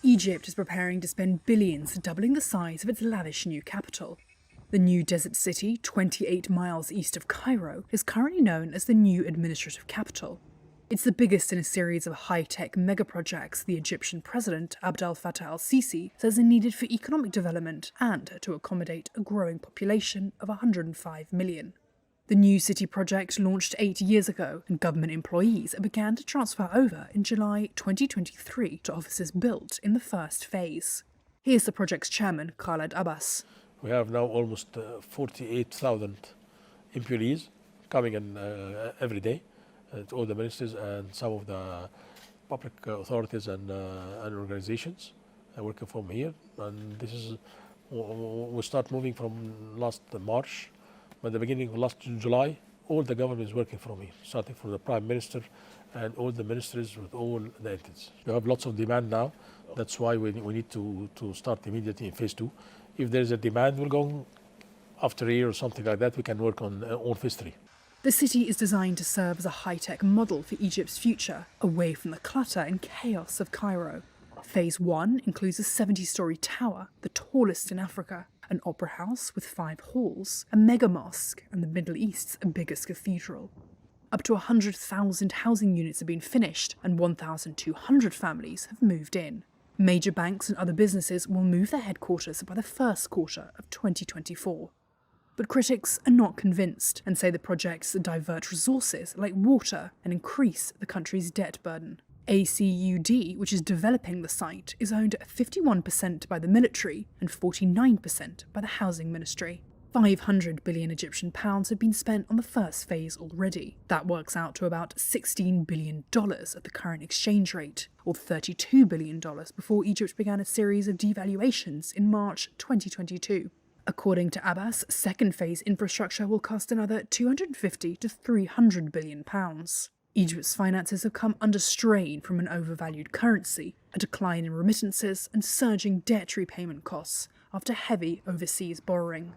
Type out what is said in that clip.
Egypt is preparing to spend billions doubling the size of its lavish new capital. The new desert city, 28 miles east of Cairo, is currently known as the new administrative capital. It's the biggest in a series of high-tech megaprojects the Egyptian president, Abdel Fattah al-Sisi, says are needed for economic development and to accommodate a growing population of 105 million. The new city project launched 8 years ago, and government employees began to transfer over in July 2023 to offices built in the first phase. Here's the project's chairman, Khaled Abbas. We have now almost 48,000 employees coming in every day. All the ministries and some of the public authorities and organizations are working from here. And this is, we start moving from last March. By the beginning of last July, all the government is working from here, starting from the Prime Minister and all the ministries with all the entities. We have lots of demand now. That's why we need to start immediately in phase 2. If there's a demand, we'll go after a year or something like that. We can work on phase 3. The city is designed to serve as a high-tech model for Egypt's future, away from the clutter and chaos of Cairo. Phase 1 includes a 70-story tower, the tallest in Africa, an opera house with 5 halls, a mega mosque, and the Middle East's biggest cathedral. Up to 100,000 housing units have been finished, and 1,200 families have moved in. Major banks and other businesses will move their headquarters by the first quarter of 2024. But critics are not convinced and say the projects divert resources like water and increase the country's debt burden. ACUD, which is developing the site, is owned 51% by the military and 49% by the Housing Ministry. 500 billion Egyptian pounds have been spent on the first phase already. That works out to about $16 billion at the current exchange rate, or $32 billion before Egypt began a series of devaluations in March 2022. According to Abbas, second phase infrastructure will cost another 250 to 300 billion pounds. Egypt's finances have come under strain from an overvalued currency, a decline in remittances, and surging debt repayment costs after heavy overseas borrowing.